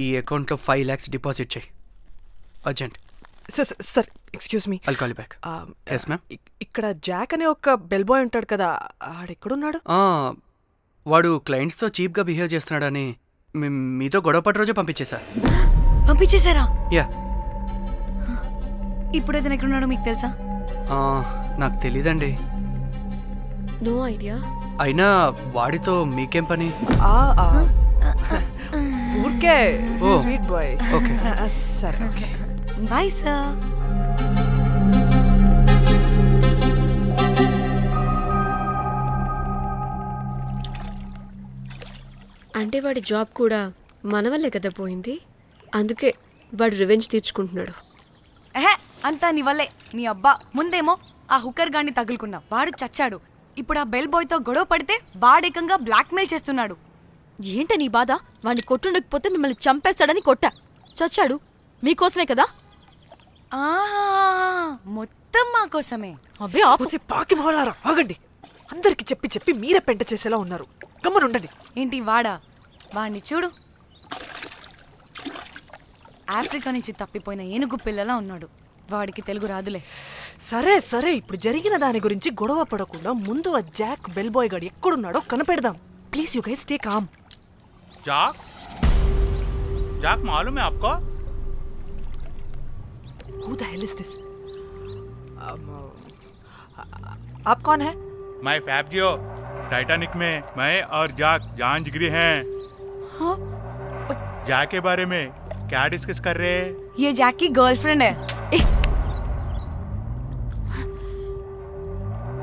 ఈ అకౌంట్లో 5 lakhs deposit చేయి urgent. Sir excuse me. I'll call you back. yes ma'am. ఇక్కడ జాక్ అనే ఒక బెల్ బాయ్ ఉంటాడు కదా, ఆడెక్కడున్నాడు? వాడు క్లయింట్స్తో చీప్గా బిహేవ్ చేస్తున్నాడని మీతో గొడవ పడి రోజే పంపించేశారా? యా. ఇప్పుడు ఏదైనా ఎక్కడున్నాడో మీకు తెలుసా? నాకు తెలీదండి. No idea. అయినా వాడితో మీకేం పని? ఊరికే స్వీట్ బాయ్. ఓకే సరే ఓకే బాయ్ సార్. అంటే వాడి జాబ్ కూడా మన వల్లే కదా పోయింది, అందుకే వాడు రివెంజ్ తీర్చుకుంటున్నాడు. అంతా నీ వల్లే. నీ అబ్బా ముందేమో ఆ హుకర్ గాన్ని తగులుకున్నా, వాడు చచ్చాడు. ఇప్పుడు ఆ బెల్ బాయ్తో గొడవ పడితే వాడేకంగా బ్లాక్మెయిల్ చేస్తున్నాడు. ఏంట నీ బాధ? వాడిని కొట్టుండకపోతే మిమ్మల్ని చంపేస్తాడని కొట్టా, చచ్చాడు. మీకోసమే కదా? మొత్తం మా కోసమే. అబ్బే పాకి మొహలారా, ఆగండి. అందరికి చెప్పి చెప్పి మీరే పెంట చేసేలా ఉన్నారు. గమ్మనుండండి. ఏంటి వాడా? వాడిని చూడు, ఆఫ్రికా నుంచి తప్పిపోయిన ఏనుగు పిల్లలా ఉన్నాడు. వాడికి తెలుగు రాదులే. సరే సరే, ఇప్పుడు జరిగిన దాని గురించి గొడవ పడకుండా ముందు ఆ జాక్ బెల్ బాయ్ గాడు ఎక్కడున్నాడో కనిపెడదాం. Please you guys stay calm. Jack Jack मालूम है आपको? Who the hell is this? आप कौन है? मैं फैब्जियो, टाइटैनिक में मैं और जाक जान जिगरी हैं। हाँ? जाक के बारे में क्या डिस्कस कर रहे हैं? ये जैक की गर्लफ्रेंड है।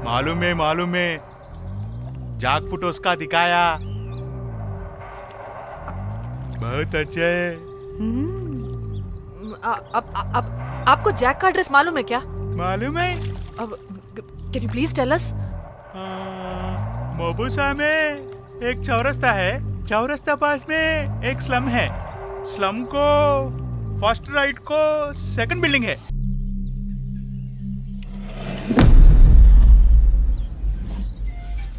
मालूम है जाक फोटोस का दिखाया, बहुत अच्छे है। आपको जैक का एड्रेस मालूम है क्या? मालूम है। अब can you please tell us? मोबुसा में एक चौरस्ता है, चौरस्ता पास में एक स्लम है, स्लम को फर्स्ट राइट को सेकंड बिल्डिंग है।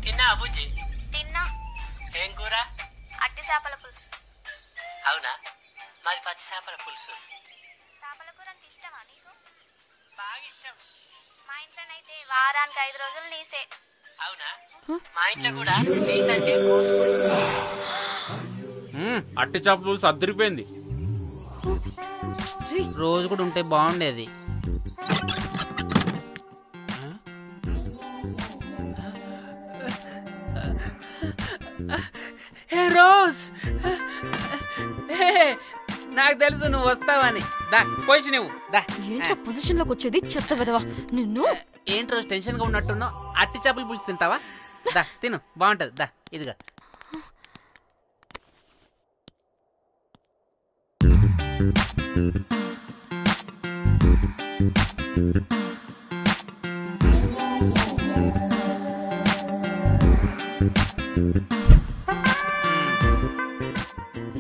తిన్నా అబుజీ? తిన్నా. ఏం కూర? అట్టి చేపల పులుసు. అవునా, మాది పచ్చి చేపల పులుసు. చేపల కూర అంటే ఇష్టమా నీకు? బాగా ఇష్టం. మా ఇంట్లోనైతే వారానికి 5 రోజులు నీసే. అవునా, మా ఇంట్లో కూడా నీసంటే కోసుకుంటా. అట్టి చేపల పులుసు అద్దరిపోయింది. రోజు కూడా ఉంటే బాగుండేది. హే రోజ్, నాకు తెలుసు నువ్వు వస్తావని. దా పొజిషన్ నువ్వు దా. ఏంటో పొజిషన్ లోకి వచ్చేది చెత్త వెదవా నిన్ను. ఏంటి రోజు టెన్షన్ గా ఉన్నట్టున్నావు? అట్టి చేపలు పులుసు తింటావా? దా తిను, బాగుంటది. దా ఇదిగా.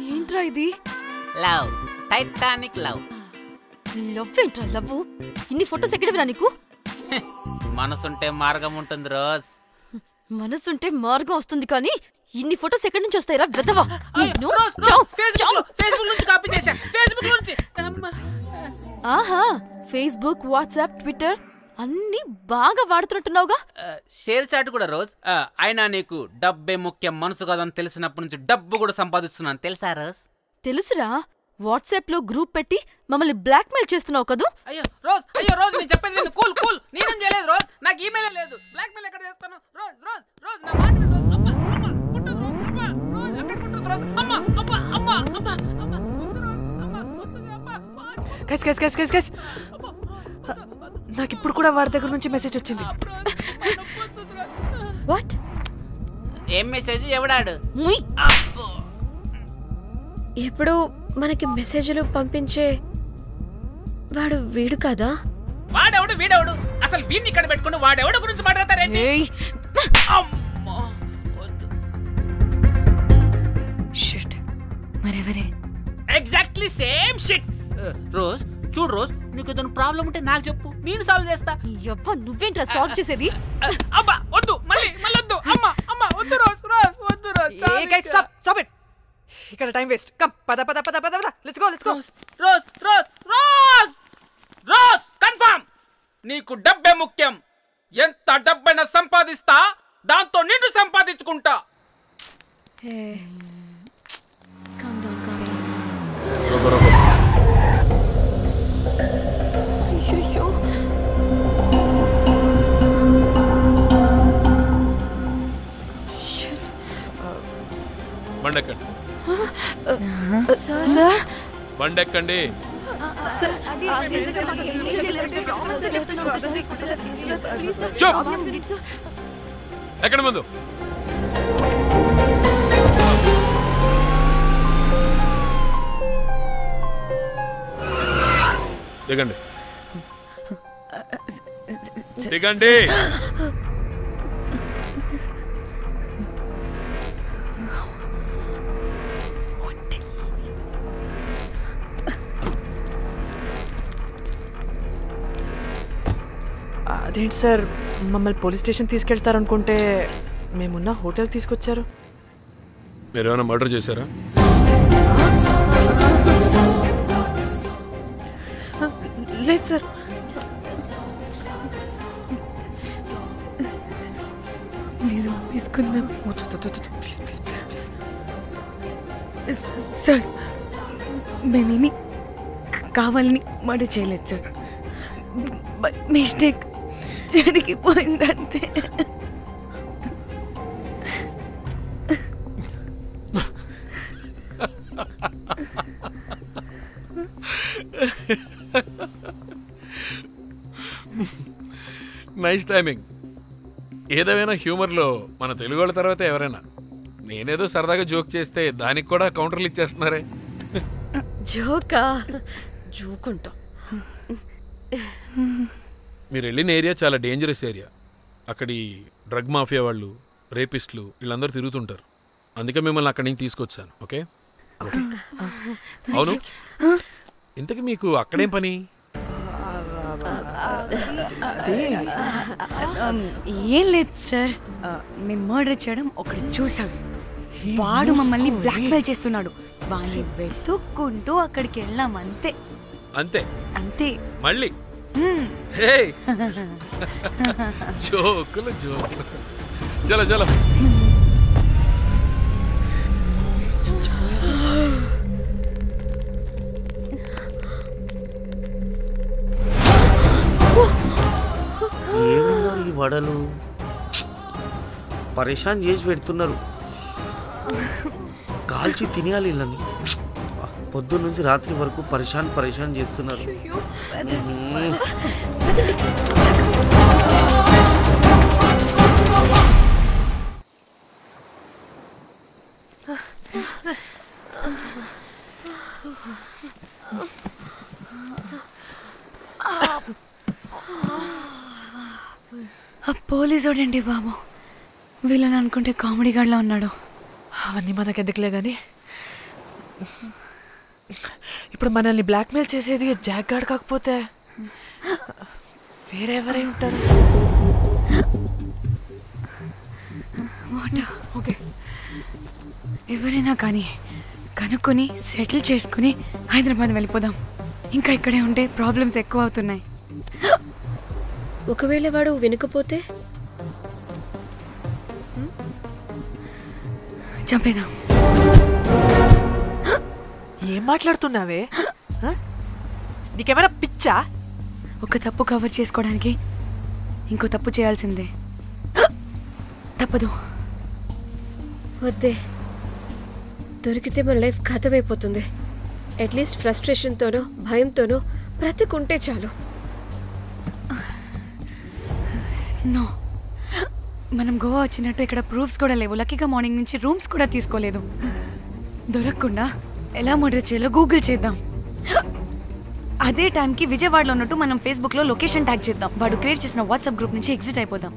ఏంట్రా ఇది? Love, Titanic love. లవ్ ఏంట్రా లవ్? ఇన్ని ఫొటోస్ ఎక్కడివిరా నీకు? మనసుంటే మార్గం ఉంటుంది రోజ్. మనసుంటే మార్గం వస్తుంది కానీ ఇన్ని ఫొటోస్ ఎక్కడి నుంచి వస్తాయిరా వెదవా? ఆహా, ఫేస్బుక్, వాట్సాప్, ట్విట్టర్ అన్ని బాగా వాడుతున్నట్టున్నావుగా. షేర్ చాట్ కూడా రోజ్. అయినా నీకు డబ్బే ముఖ్యం, మనసు కాదని తెలిసినప్పటి నుంచి డబ్బు కూడా సంపాదిస్తున్నాను తెలుసా రోజ్? తెలుసురా, వాట్సాప్ లో గ్రూప్ పెట్టి మమ్మల్ని బ్లాక్ మెయిల్ చేస్తున్నావు కదూ. అయ్యో రోజ్ నేను చెప్పేది విను. కూల్ నేనేం చేయలేదు రోజ్, నాకు ఈమెయిల్ లేదు. బ్లాక్ మెయిల్ ఎక్కడ చేస్తాను రోజ్? నా మాట విను రోజ్. అబ్బా కుట్టదు రోజ్. అబ్బా రోజ్ అక్కడ కుట్టదు రోజ్. అమ్మా వద్దు రోజ్. వద్దు అబ్బా. గైస్ నాకు ఇప్పుడు కూడా వాడి దగ్గర నుంచి మెసేజ్ వచ్చింది. వాట్? ఏం మెసేజ్? ఎవడాడు? ఎప్పుడు మనకి మెసేజ్లు పంపించే వాడు వీడు కదా? వాడెవడు వీడెవడు? అసలు వీడిని ఇక్కడ పెట్టుకుని వాడెవడు గురించి మాట్లాడతారేంటి? షిట్, మరెవరే? Exactly same shit. రోజ్ చూడు రోజ్, నీకు ఏదైనా ప్రాబ్లం ఉంటే నాకు చెప్పు, నేను సాల్వ్ చేస్తా. నువ్వేంట్రా సాల్వ్ చేసేది? అబ్బా వద్దు, మళ్ళీ వద్దు. అమ్మా వద్దు రోజ్. Stop it. ఇక్కడ టైం వేస్ట్. కమ్ పద. Let's go rose rose rose rose confirm. నీకు డబ్బే ముఖ్యం. ఎంత డబ్బైనా సంపాదిస్తా, దాంతో నిన్ను సంపాదించుకుంటా. బండెక్కండి. సార్ బండెక్కండి. ఎక్కడ ముందు దిగండి. దిగండి. అదేంటి సార్ మమ్మల్ని పోలీస్ స్టేషన్ తీసుకెళ్తారనుకుంటే మేమున్న హోటల్ తీసుకొచ్చారు. మీరేమైనా మర్డర్ చేశారా? లేదు సార్. తీసుకుందాం please please please please. Sir. మేమేమి కావాలని మర్డర్ చేయలేదు సార్. మిస్టేక్ జరిగిపోయిందంతే. Nice timing. ఏదేమైనా హ్యూమర్లో మన తెలుగు వాళ్ళ తర్వాత ఎవరైనా. నేనేదో సరదాగా జోక్ చేస్తే దానికి కూడా కౌంటర్లు ఇచ్చేస్తున్నారే. జోకా? జోకుంటా. మీరు వెళ్ళిన ఏరియా చాలా డేంజరస్ ఏరియా. అక్కడి డ్రగ్ మాఫియా వాళ్ళు, రేపిస్టులు వీళ్ళందరూ తిరుగుతుంటారు. అందుకే మిమ్మల్ని అక్కడి నుంచి తీసుకొచ్చాను. ఓకే? అవును, ఇంతకీ మీకు అక్కడేం పని? ఏం లేదు సార్, మేము మర్డర్ చేయడం ఒకటి చూసాడు. వాడు మమ్మల్ని బ్లాక్మెయిల్ చేస్తున్నాడు. వాడిని వెతుక్కుంటూ అక్కడికి వెళ్ళాం. అంతే అంతే అంతే. మళ్ళీ జోకులు జోకులు. చలో చలో. ఏమన్నా ఈ వడలు పరేషాన్ చేసి పెడుతున్నారు. కాల్చి తినేయాలి ఇళ్ళని. పొద్దున్న నుంచి రాత్రి వరకు పరేషాన్ చేస్తున్నారు. పోలీసోడండి బాబు. వీళ్ళని అనుకుంటే కామెడీ గాడ్లా ఉన్నాడు. అవన్నీ మనకెందుకులే కానీ ఇప్పుడు మనల్ని బ్లాక్మెయిల్ చేసేది జాక్ గార్డ్ కాకపోతే వేరే ఎవరై ఉంటారు? ఓకే, ఎవరైనా కానీ కనుక్కొని సెటిల్ చేసుకుని హైదరాబాద్ వెళ్ళిపోదాం. ఇంకా ఇక్కడే ఉంటే ప్రాబ్లమ్స్ ఎక్కువ అవుతున్నాయి. ఒకవేళ వాడు వినకపోతే చంపేదాం. ఏం మాట్లాడుతున్నావే? నీకేమైనా పిచ్చా? ఒక తప్పు కవర్ చేసుకోవడానికి ఇంకో తప్పు చేయాల్సిందే. తప్పదు. వద్దే, దొరికితే మన లైఫ్ ఖతమైపోతుంది. అట్లీస్ట్ ఫ్రస్ట్రేషన్తోనో భయంతోనో బ్రతుకుంటే చాలు. నో, మనం గోవా వచ్చినట్టు ఇక్కడ ప్రూఫ్స్ కూడా లేవు. లక్కీగా మార్నింగ్ నుంచి రూమ్స్ కూడా తీసుకోలేదు. దొరకకుండా ఎలా మర్డర్ చేయాలో గూగుల్ చేద్దాం. అదే టైంకి విజయవాడలో ఉన్నట్టు మనం ఫేస్బుక్లో లొకేషన్ ట్యాగ్ చేద్దాం. వాడు క్రియేట్ చేసిన వాట్సాప్ గ్రూప్ నుంచి ఎగ్జిట్ అయిపోదాం.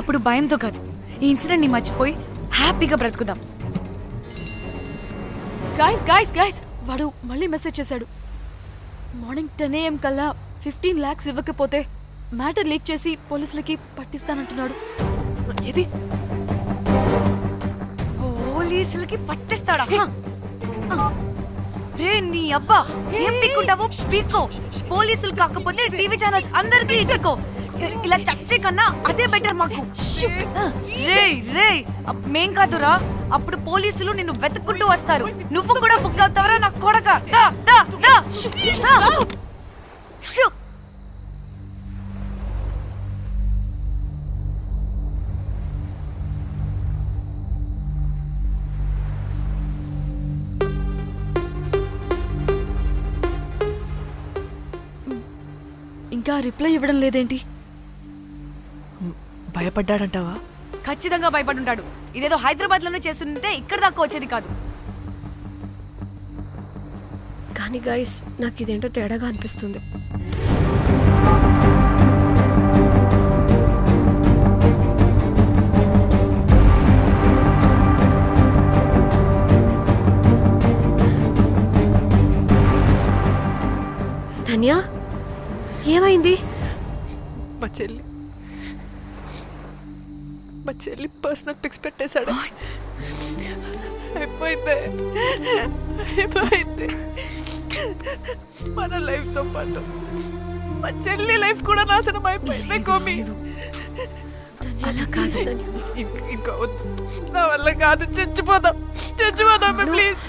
అప్పుడు భయంతో కాదు, ఈ ఇన్సిడెంట్ని మర్చిపోయి హ్యాపీగా బ్రతుకుదాం. గైస్ గైస్ గైస్ వాడు మళ్ళీ మెసేజ్ చేశాడు. మార్నింగ్ 10 AM కల్లా 15 lakhs ఇవ్వకపోతే మ్యాటర్ లీక్ చేసి పోలీసులకి పట్టిస్తానంటున్నాడు. ఏది? పోలీసులకి పట్టిస్తాడా? రే నీ అబ్బా, ఏం పీక్కుంటావో పీక్కో. పోలీసులు కాకపోతే టీవీ ఛానల్స్ అందరికీ ఇచ్చుకో. ఇలా చచ్చే కన్నా అదే బెటర్ మాకు. రే రే మేం కాదురా, అప్పుడు పోలీసులు నిన్ను వెతుక్కుంటూ వస్తారు. నువ్వు కూడా బుక్ అవుతావరా నా కొడక. దా దా దా షూ. ఇంకా రిప్లై ఇవ్వడం లేదేంటి? భయపడ్డాడంటావా? ఖచ్చితంగా భయపడుంటాడు. ఇదేదో హైదరాబాద్ లోనే చేస్తుంటే ఇక్కడ దాకా వచ్చేది కాదు. కానీ గైస్, నాకు ఇదేంటో తేడాగా అనిపిస్తుంది. ధన్య, ఏమైంది? మా చెల్లి పర్సనల్ పిక్స్ పెట్టేశాడు. అయిపోయింది. మన లైఫ్ తో పాటు మా చెల్లి లైఫ్ కూడా నాశనం అయిపోయింది. కోమి, అలా కాదు. ఇంకా వద్దు, నా వల్ల కాదు. చచ్చిపోదాం ప్లీజ్.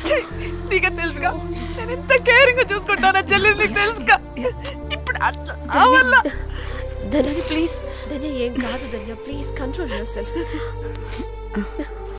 నీకు తెలుసుగా నేను ఎంత కేరింగ్ చూసుకుంటానా చెల్లి, నీకు తెలుసుగా. ఇప్పుడు ధన్య ప్లీజ్, ధన్య ఏం కాదు. ధన్య ప్లీజ్ కంట్రోల్ యువర్ సెల్ఫ్.